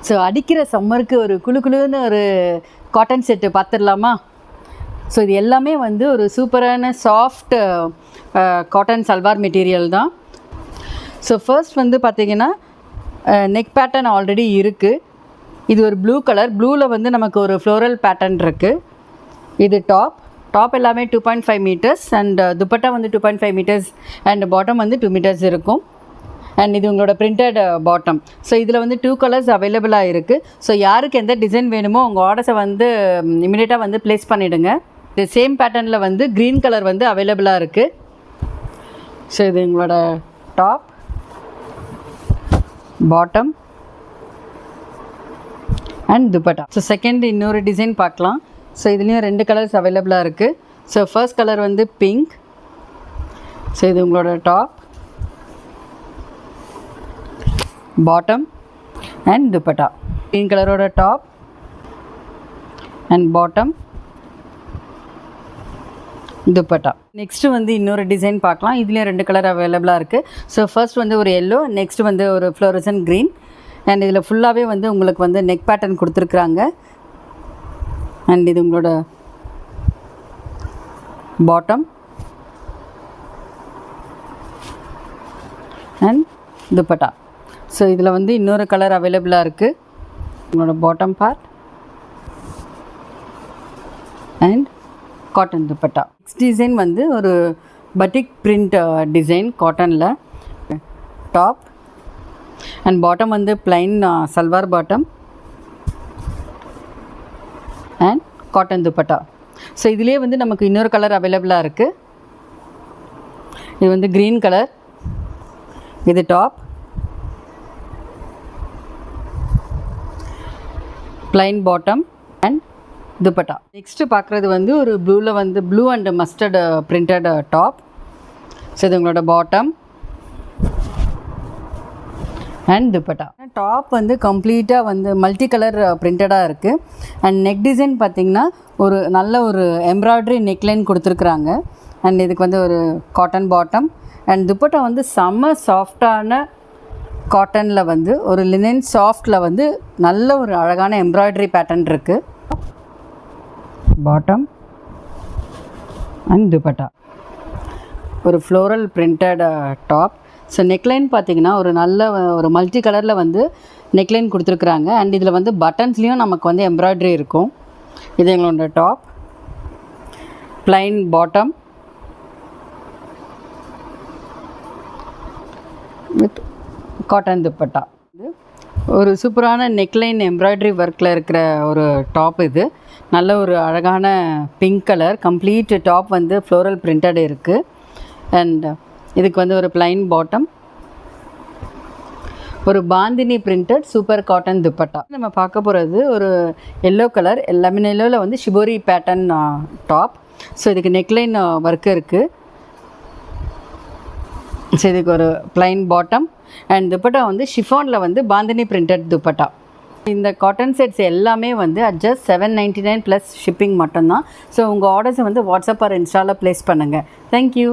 So அடிக்கிற சம்மருக்கு ஒரு குளு குளுன்னு ஒரு காட்டன் செட்டு பார்த்துடலாமா? ஸோ இது எல்லாமே வந்து ஒரு சூப்பரான சாஃப்ட் காட்டன் சல்வார் மெட்டீரியல் தான். ஸோ ஃபர்ஸ்ட் வந்து பார்த்திங்கன்னா நெக் பேட்டர்ன் ஆல்ரெடி இருக்குது. இது ஒரு ப்ளூ கலர், ப்ளூவில் வந்து நமக்கு ஒரு ஃப்ளோரல் பேட்டர்ன் இருக்குது. இது டாப் எல்லாமே 2.5 மீட்டர்ஸ் அண்ட் துப்பட்டா வந்து 2.5 மீட்டர்ஸ் அண்ட் பாட்டம் வந்து 2 மீட்டர்ஸ் இருக்கும். அண்ட் இது உங்களோட பிரிண்டட் பாட்டம். ஸோ இதில் வந்து 2 கலர்ஸ் அவைலபிளாக இருக்குது. ஸோ யாருக்கு எந்த டிசைன் வேணுமோ உங்கள் ஆர்டர்ஸை வந்து இமீடியட்டாக வந்து ப்ளேஸ் பண்ணிவிடுங்க. இது சேம் பேட்டர்னில் வந்து க்ரீன் கலர் வந்து அவைலபிளாக இருக்குது. ஸோ இது உங்களோட top, bottom and dupatta. So second இன்னொரு டிசைன் பார்க்கலாம். ஸோ இதுலேயும் 2 கலர்ஸ் அவைலபிளாக இருக்குது. ஸோ ஃபர்ஸ்ட் கலர் வந்து பிங்க். ஸோ இது உங்களோட top, bottom and dupatta. Green கலரோட top and bottom, dupatta. Next வந்து இன்னொரு டிசைன் பார்க்கலாம். இதுலேயும் 2 கலர் அவைலபிளாக இருக்குது. ஸோ ஃபர்ஸ்ட் வந்து ஒரு எல்லோ, நெக்ஸ்ட் வந்து ஒரு ஃப்ளோரசன் க்ரீன் அண்ட் இதில் ஃபுல்லாகவே வந்து உங்களுக்கு வந்து நெக் பேட்டர்ன் கொடுத்துருக்குறாங்க. அண்ட் இது உங்களோட பாட்டம் அண்ட் துப்பட்டா. ஸோ இதில் வந்து இன்னொரு கலர் அவைலபிளாக இருக்குது. உங்களோட bottom part and cotton dupatta. Next design வந்து ஒரு பட்டிக் பிரிண்ட் டிசைன் காட்டனில். டாப் அண்ட் பாட்டம் வந்து plain salwar bottom and cotton dupatta. So இதுலேயே வந்து நமக்கு இன்னொரு கலர் அவைலபிளாக இருக்குது. இது வந்து க்ரீன் கலர். இது top, plain bottom and dupatta. Next பார்க்குறது வந்து ஒரு ப்ளூவில் வந்து blue and mustard printed top. So இது உங்களோட பாட்டம் அண்ட் துப்பட்டா. டாப் வந்து கம்ப்ளீட்டாக வந்து மல்டி கலர் பிரிண்டடாக இருக்குது. அண்ட் நெக் டிசைன் பார்த்திங்கன்னா ஒரு நல்ல ஒரு எம்ப்ராய்டரி நெக்லைன் கொடுத்துருக்குறாங்க. அண்ட் இதுக்கு வந்து ஒரு காட்டன் பாட்டம் அண்ட் துப்பட்டா வந்து செம்ம சாஃப்டான காட்டனில் வந்து ஒரு லினன் சாஃப்டில் வந்து நல்ல ஒரு அழகான எம்ப்ராய்டரி பேட்டர்ன் இருக்குது. Bottom and dupatta. ஒரு floral printed top. So neckline பார்த்திங்கன்னா ஒரு நல்ல ஒரு மல்டி கலரில் வந்து நெக்லைன் கொடுத்துருக்குறாங்க. அண்ட் இதில் வந்து பட்டன்ஸ்லேயும் நமக்கு வந்து எம்ப்ராய்டரி இருக்கும். இது எங்களோட top, plain bottom with cotton dupatta. ஒரு சூப்பரான நெக்லைன் எம்ப்ராய்டரி ஒர்க்கில் இருக்கிற ஒரு டாப். இது நல்ல ஒரு அழகான பிங்க் கலர். கம்ப்ளீட் டாப் வந்து ஃப்ளோரல் பிரிண்டட் இருக்குது. அண்ட் இதுக்கு வந்து ஒரு பிளைன் பாட்டம், ஒரு bandhani printed super cotton dupatta. நம்ம பார்க்க போகிறது ஒரு எல்லோ கலர், லெமன் எல்லோவில் வந்து ஷிபோரி பேட்டர்ன் டாப். ஸோ இதுக்கு நெக்லைன் ஒர்க்கு இருக்குது. ஸோ இதுக்கு ஒரு பிளைன் பாட்டம் அண்ட் துப்பட்டா வந்து ஷிஃபானில் வந்து பாந்தினி பிரிண்டட் துப்பட்டா. இந்த காட்டன் செட்ஸ் எல்லாமே வந்து just 799 ப்ளஸ் ஷிப்பிங் மட்டும்தான். ஸோ உங்கள் ஆர்டர்ஸை வந்து வாட்ஸ்அப் ஆர் இன்ஸ்டாவில் ப்ளேஸ் பண்ணுங்கள். தேங்க்யூ.